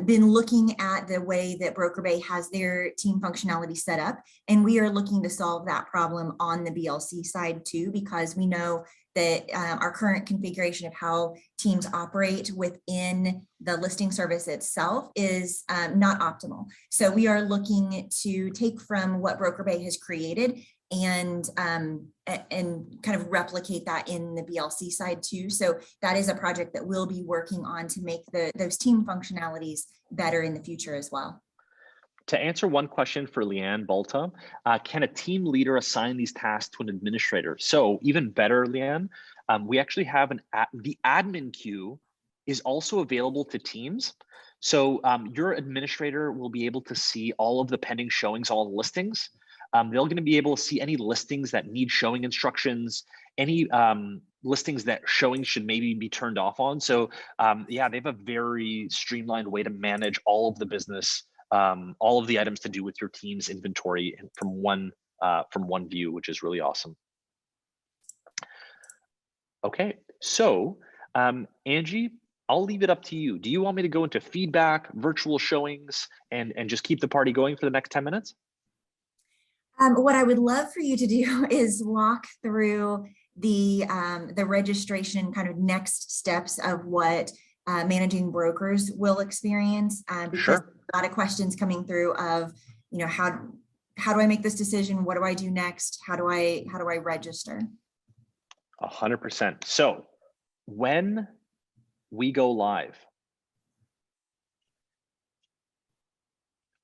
been looking at the way that BrokerBay has their team functionality set up, and we are looking to solve that problem on the BLC side too, because we know that our current configuration of how teams operate within the listing service itself is not optimal. So we are looking to take from what BrokerBay has created and kind of replicate that in the BLC side too. So that is a project that we'll be working on to make those team functionalities better in the future as well. To answer one question for Leanne Balta, can a team leader assign these tasks to an administrator? So even better, Leanne, we actually have the admin queue is also available to teams. So your administrator will be able to see all of the pending showings, all the listings. They're going to be able to see any listings that need showing instructions, any listings that showing should maybe be turned off on. So yeah, they have a very streamlined way to manage all of the business, all of the items to do with your team's inventory from one view, which is really awesome. Okay, so Angie, I'll leave it up to you. Do you want me to go into feedback, virtual showings, and just keep the party going for the next 10 minutes? What I would love for you to do is walk through the registration kind of next steps of what managing brokers will experience, because Sure. a lot of questions coming through of, how do I make this decision? What do I do next? How do I register? 100%. So when we go live,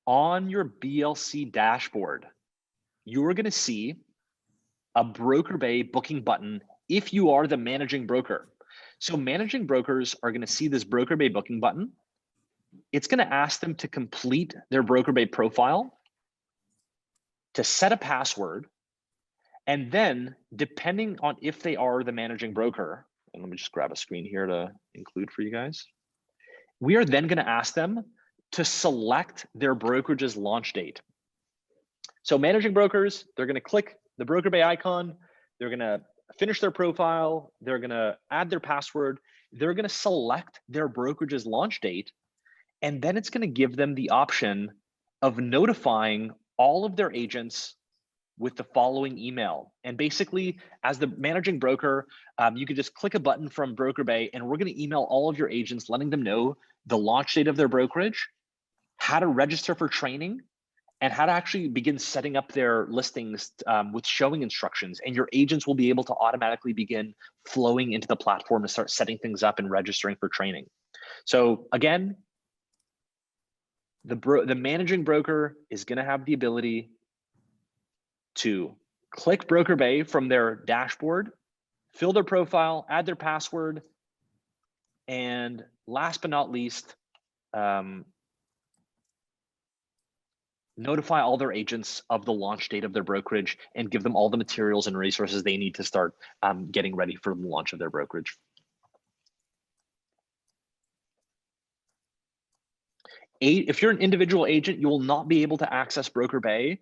on your BLC dashboard, you're going to see a BrokerBay booking button if you are the managing broker. So managing brokers are going to see this BrokerBay booking button. It's going to ask them to complete their BrokerBay profile, to set a password, and then depending on if they are the managing broker, and let me just grab a screen here to include for you guys. We are then going to ask them to select their brokerage's launch date. So managing brokers, they're going to click the BrokerBay icon. They're going to finish their profile. They're going to add their password. They're going to select their brokerage's launch date. And then it's going to give them the option of notifying all of their agents with the following email. And basically, as the managing broker, you could just click a button from BrokerBay, and we're going to email all of your agents, letting them know the launch date of their brokerage, how to register for training, and how to actually begin setting up their listings with showing instructions. And your agents will be able to automatically begin flowing into the platform to start setting things up and registering for training. So again, the managing broker is going to have the ability to click BrokerBay from their dashboard, fill their profile, add their password, and last but not least, notify all their agents of the launch date of their brokerage and give them all the materials and resources they need to start getting ready for the launch of their brokerage. If you're an individual agent, you will not be able to access BrokerBay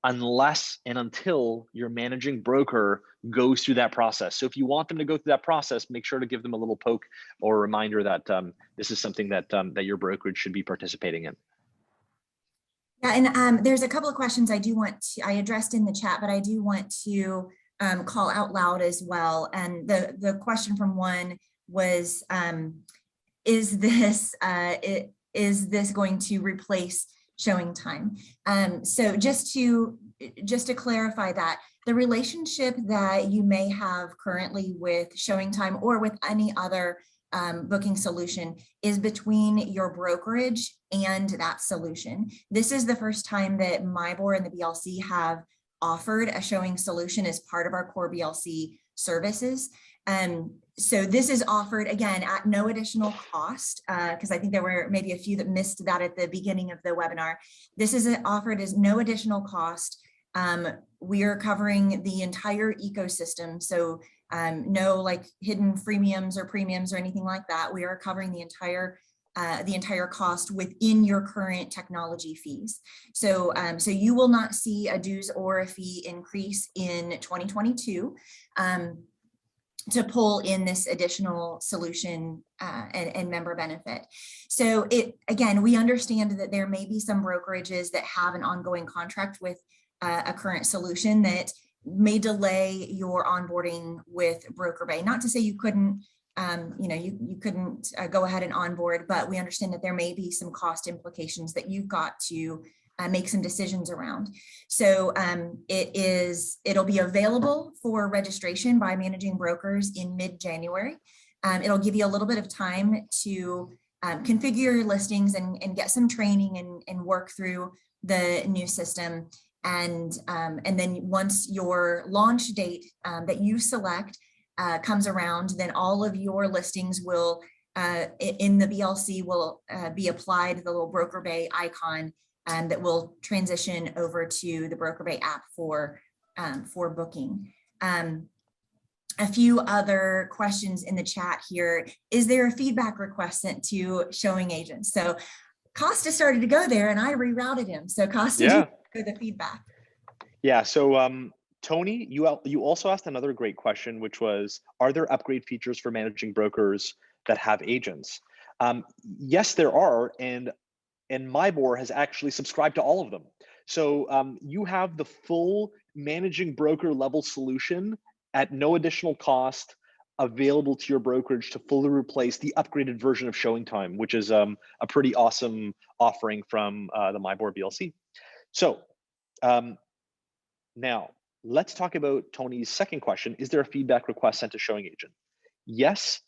unless and until your managing broker goes through that process. So if you want them to go through that process, make sure to give them a little poke or a reminder that this is something that that your brokerage should be participating in. Yeah, and there's a couple of questions I addressed in the chat, but I do want to call out loud as well. And the question from one was, is this going to replace showing time? So just to clarify that, the relationship that you may have currently with showing time or with any other booking solution is between your brokerage and that solution. This is the first time that MIBOR and the BLC have offered a showing solution as part of our core BLC services. So this is offered, again, at no additional cost, because I think there were maybe a few that missed that at the beginning of the webinar. This is offered as no additional cost. We are covering the entire ecosystem. So no like hidden freemiums or premiums or anything like that. We are covering the entire cost within your current technology fees. So, so you will not see a dues or a fee increase in 2022 to pull in this additional solution and member benefit. So again, we understand that there may be some brokerages that have an ongoing contract with a current solution that may delay your onboarding with BrokerBay. Not to say you couldn't, you couldn't go ahead and onboard, but we understand that there may be some cost implications that you've got to make some decisions around. So it'll be available for registration by managing brokers in mid-January. It'll give you a little bit of time to configure your listings and get some training and work through the new system. And then once your launch date that you select comes around, then all of your listings will, in the BLC, will be applied the little BrokerBay icon that will transition over to the BrokerBay app for booking. A few other questions in the chat here. Is there a feedback request sent to showing agents? So Costa started to go there and I rerouted him. So Costa, Yeah. do the feedback. Yeah, so Tony, you also asked another great question, which was, are there upgrade features for managing brokers that have agents? Yes, there are, and MIBOR has actually subscribed to all of them. So you have the full managing broker level solution at no additional cost available to your brokerage to fully replace the upgraded version of Showing Time, which is a pretty awesome offering from the MIBOR BLC. So now let's talk about Tony's second question. Is there a feedback request sent to Showing Agent? Yes,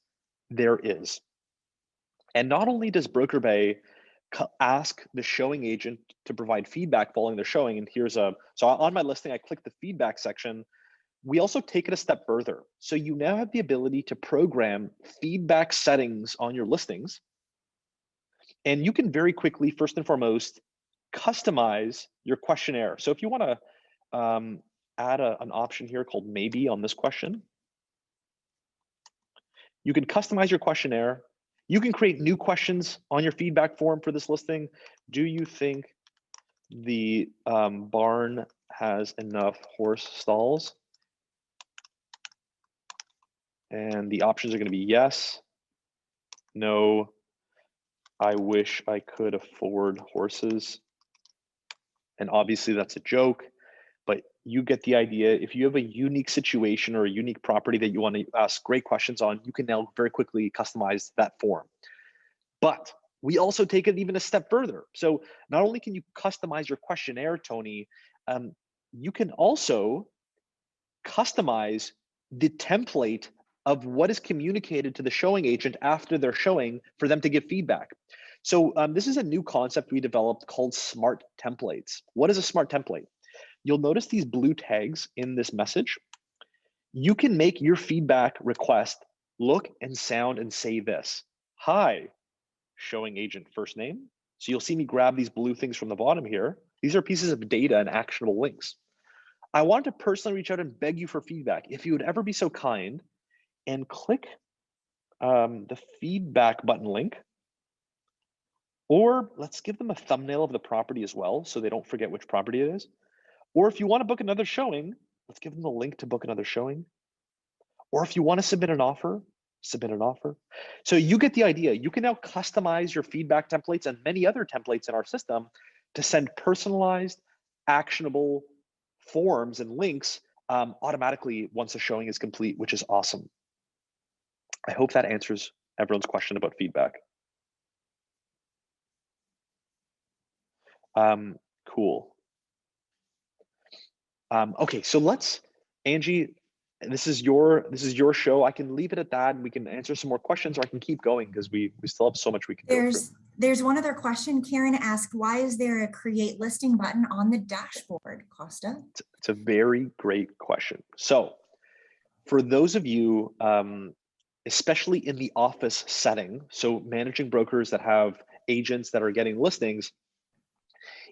there is. And not only does BrokerBay ask the showing agent to provide feedback following their showing, and so on my listing, I click the feedback section. We also take it a step further. So you now have the ability to program feedback settings on your listings. And you can very quickly, first and foremost, customize your questionnaire. So if you want to add an option here called maybe on this question, you can customize your questionnaire. You can create new questions on your feedback form for this listing. Do you think the barn has enough horse stalls? And the options are going to be yes, no, I wish I could afford horses. And obviously that's a joke, but you get the idea. If you have a unique situation or a unique property that you want to ask great questions on, you can now very quickly customize that form. But we also take it even a step further. So not only can you customize your questionnaire, Tony, you can also customize the template of what is communicated to the showing agent after they're showing for them to give feedback. So this is a new concept we developed called smart templates. What is a smart template? You'll notice these blue tags in this message. You can make your feedback request look and sound and say this. Hi, showing agent first name. So you'll see me grab these blue things from the bottom here. These are pieces of data and actionable links. I want to personally reach out and beg you for feedback. If you would ever be so kind and click the feedback button link, or let's give them a thumbnail of the property as well so they don't forget which property it is. Or if you want to book another showing, let's give them the link to book another showing. Or if you want to submit an offer, submit an offer. So you get the idea. You can now customize your feedback templates and many other templates in our system to send personalized, actionable forms and links automatically once a showing is complete, which is awesome. I hope that answers everyone's question about feedback. Cool. Okay, so let's, Angie, this is your show. I can leave it at that and we can answer some more questions, or I can keep going because we still have so much we can go through. There's one other question. Karen asked, why is there a create listing button on the dashboard, Costa? It's a very great question. So for those of you, especially in the office setting, so managing brokers that have agents that are getting listings,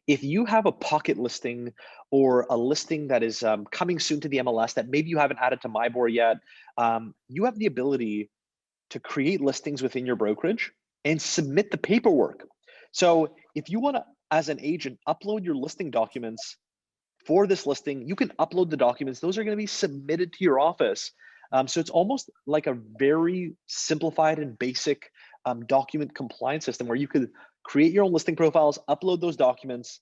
if you have a pocket listing or a listing that is coming soon to the MLS that maybe you haven't added to MIBOR yet, you have the ability to create listings within your brokerage and submit the paperwork. So if you want to, as an agent, upload your listing documents for this listing, you can upload the documents. Those are going to be submitted to your office. So it's almost like a very simplified and basic document compliance system where you could create your own listing profiles, upload those documents,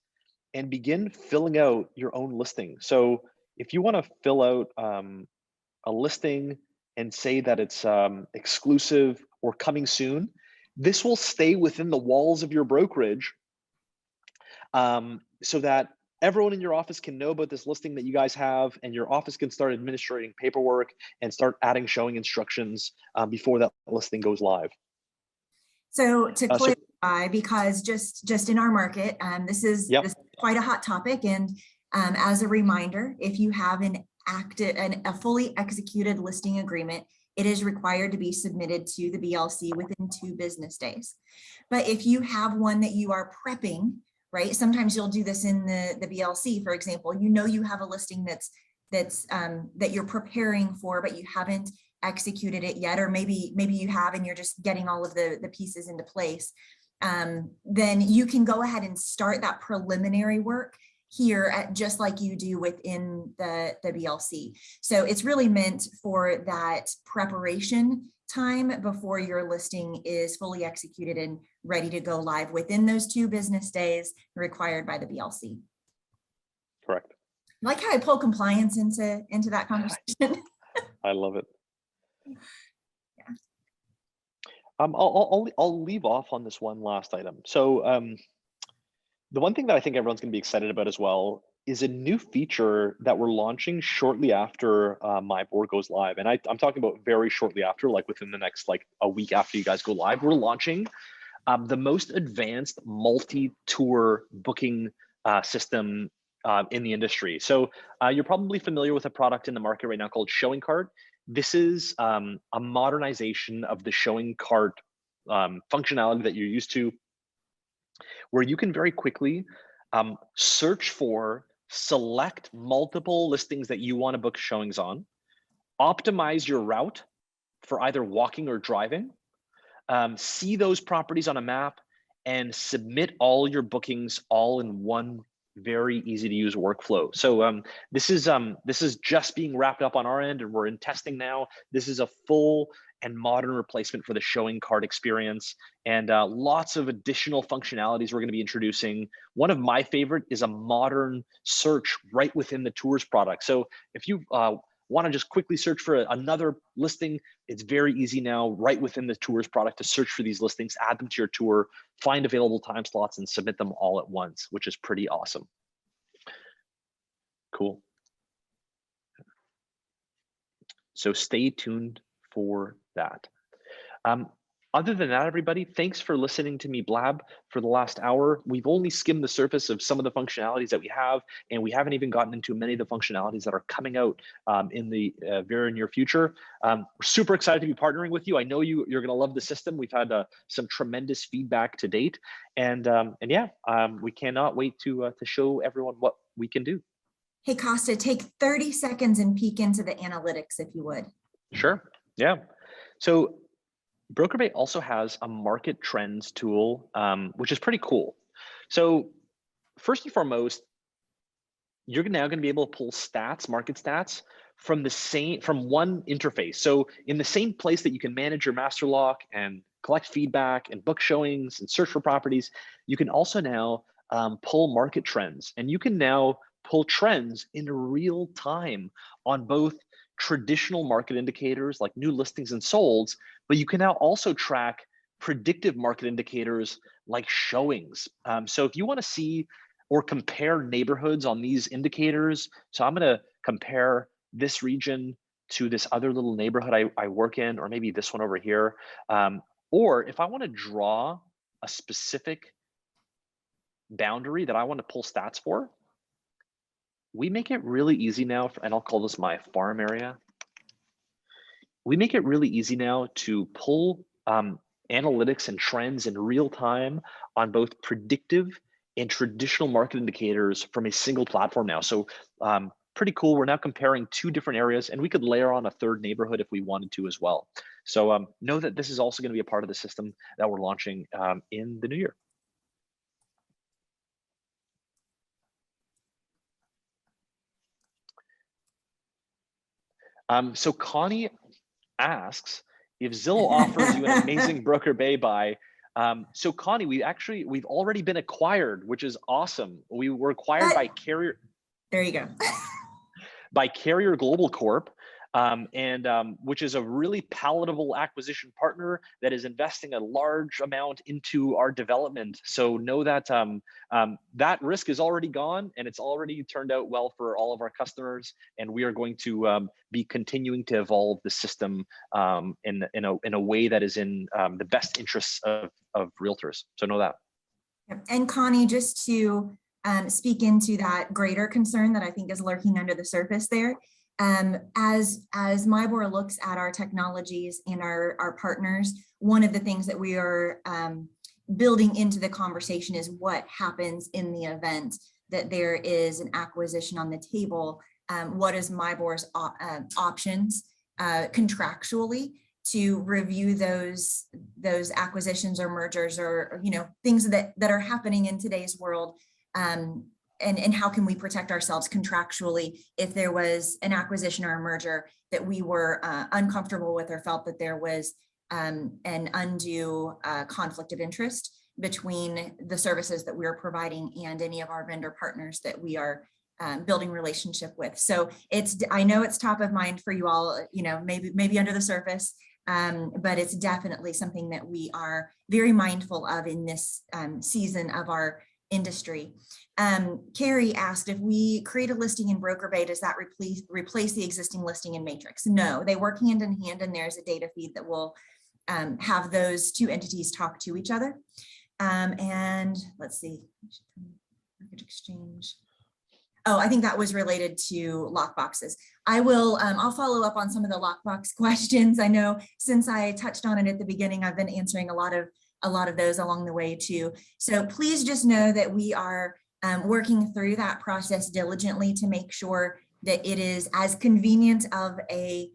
and begin filling out your own listing. So if you want to fill out a listing and say that it's exclusive or coming soon, this will stay within the walls of your brokerage so that everyone in your office can know about this listing that you guys have, and your office can start administrating paperwork and start adding showing instructions before that listing goes live. So to clarify, because just in our market, this is quite a hot topic. And as a reminder, if you have a fully executed listing agreement, it is required to be submitted to the BLC within 2 business days. But if you have one that you are prepping right? Sometimes you'll do this in the BLC, for example. You know you have a listing that you're preparing for, but you haven't executed it yet, or maybe you have and you're just getting all of the pieces into place. Then you can go ahead and start that preliminary work here just like you do within the BLC. So it's really meant for that preparation time before your listing is fully executed and ready to go live within those 2 business days required by the BLC. Correct. I like how I pull compliance into that conversation. I love it. Yeah. I'll leave off on this one last item. So the one thing that I think everyone's going to be excited about as well is a new feature that we're launching shortly after MIBOR goes live. And I'm talking about very shortly after, like within the next like a week after you guys go live. We're launching the most advanced multi-tour booking system in the industry. So you're probably familiar with a product in the market right now called Showing Cart. This is a modernization of the Showing Cart functionality that you're used to, where you can very quickly search for, select multiple listings that you want to book showings on, optimize your route for either walking or driving, see those properties on a map, and submit all your bookings all in one very easy to use workflow. So this is just being wrapped up on our end, and we're in testing now. This is a full and modern replacement for the Showing Cart experience, and lots of additional functionalities we're going to be introducing. One of my favorite is a modern search right within the tours product. So if you want to just quickly search for another listing, it's very easy now right within the tours product to search for these listings, add them to your tour, find available time slots, and submit them all at once, which is pretty awesome. Cool. So stay tuned for that. Other than that, everybody, thanks for listening to me blab for the last hour. We've only skimmed the surface of some of the functionalities that we have, and we haven't even gotten into many of the functionalities that are coming out in the very near future. We're super excited to be partnering with you. I know you're going to love the system. We've had some tremendous feedback to date, and yeah, we cannot wait to show everyone what we can do. Hey, Costa, take 30 seconds and peek into the analytics if you would. Sure. Yeah. So BrokerBay also has a market trends tool, which is pretty cool. So first and foremost, you're now going to be able to pull stats, market stats from one interface. So in the same place that you can manage your master lock and collect feedback and book showings and search for properties, you can also now pull market trends, and you can now pull trends in real time on both traditional market indicators like new listings and solds, but you can now also track predictive market indicators like showings. So if you want to see or compare neighborhoods on these indicators, so I'm going to compare this region to this other little neighborhood I work in, or maybe this one over here. Or if I want to draw a specific boundary that I want to pull stats for, we make it really easy now, and I'll call this my farm area. We make it really easy now to pull analytics and trends in real time on both predictive and traditional market indicators from a single platform now. So pretty cool. We're now comparing 2 different areas, and we could layer on a 3rd neighborhood if we wanted to as well. So know that this is also going to be a part of the system that we're launching in the new year. So Connie asks if Zillow offers you an amazing Broker Bay buy. So Connie, we've already been acquired, which is awesome. We were acquired by Carrier. There you go. By Carrier Global Corp, which is a really palatable acquisition partner that is investing a large amount into our development. So know that that risk is already gone, and it's already turned out well for all of our customers. And we are going to be continuing to evolve the system in a way that is in the best interests of realtors. So know that. And Connie, just to speak into that greater concern that I think is lurking under the surface there. As MIBOR looks at our technologies and our partners, one of the things that we are building into the conversation is what happens in the event that there is an acquisition on the table. What is MIBOR's options contractually to review those acquisitions or mergers, or things that are happening in today's world, and how can we protect ourselves contractually if there was an acquisition or a merger that we were uncomfortable with, or felt that there was an undue conflict of interest between the services that we're providing and any of our vendor partners that we are building relationship with. So I know it's top of mind for you all, maybe under the surface, but it's definitely something that we are very mindful of in this season of our industry. Carrie asked, if we create a listing in BrokerBay, does that replace the existing listing in Matrix? No, they work hand in hand, and there's a data feed that will have those two entities talk to each other. And let's see, Market Exchange. Oh, I think that was related to lockboxes. I'll follow up on some of the lockbox questions. I know since I touched on it at the beginning, I've been answering a lot of those along the way too. So please just know that we are working through that process diligently to make sure that it is as convenient of a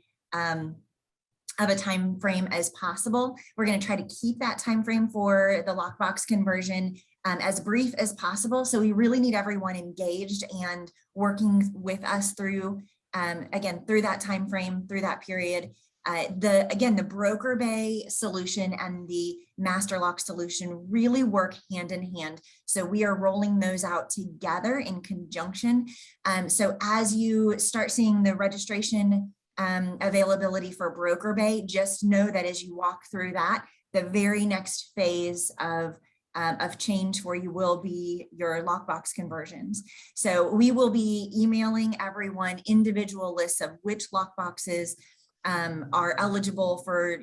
time frame as possible. We're going to try to keep that time frame for the lockbox conversion as brief as possible. So we really need everyone engaged and working with us through, again, through that time frame, through that period. The BrokerBay solution and the Master Lock solution really work hand in hand. So we are rolling those out together in conjunction. So as you start seeing the registration availability for BrokerBay, just know that as you walk through that, the very next phase of change for you will be your lockbox conversions. So we will be emailing everyone individual lists of which lockboxes are eligible for,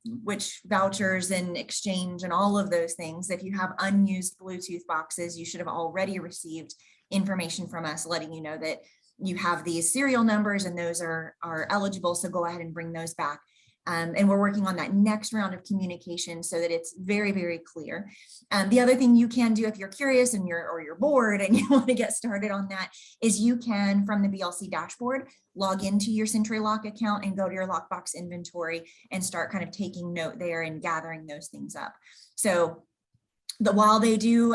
which vouchers and exchange and all of those things. If you have unused Bluetooth boxes, you should have already received information from us letting you know that you have these serial numbers and those are eligible. So go ahead and bring those back. And we're working on that next round of communication so that it's very, very clear. The other thing you can do if you're curious and you're bored and you want to get started on that is you can, from the BLC dashboard, log into your SentryLock account and go to your lockbox inventory and start kind of taking note there and gathering those things up. So while they do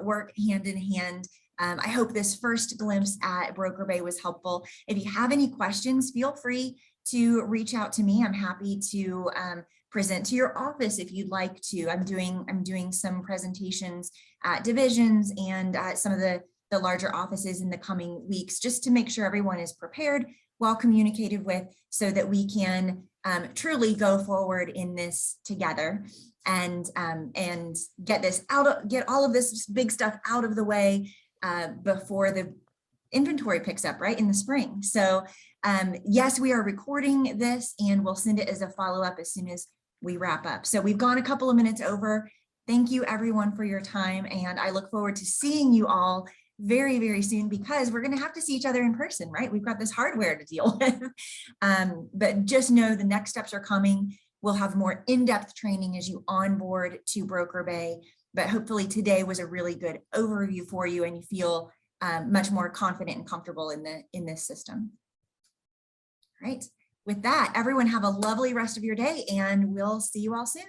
work hand in hand, I hope this first glimpse at BrokerBay was helpful. If you have any questions, feel free to reach out to me. I'm happy to present to your office if you'd like to. I'm doing some presentations at divisions and some of the larger offices in the coming weeks, just to make sure everyone is prepared, well communicated with, so that we can truly go forward in this together and get all of this big stuff out of the way before the inventory picks up right in the spring. So yes, we are recording this and we'll send it as a follow-up as soon as we wrap up. So we've gone a couple of minutes over. Thank you everyone for your time. And I look forward to seeing you all very, very soon, because we're going to have to see each other in person, right? We've got this hardware to deal with. But just know the next steps are coming. We'll have more in-depth training as you onboard to BrokerBay. But hopefully today was a really good overview for you and you feel much more confident and comfortable in this system. All right. With that, everyone have a lovely rest of your day and we'll see you all soon.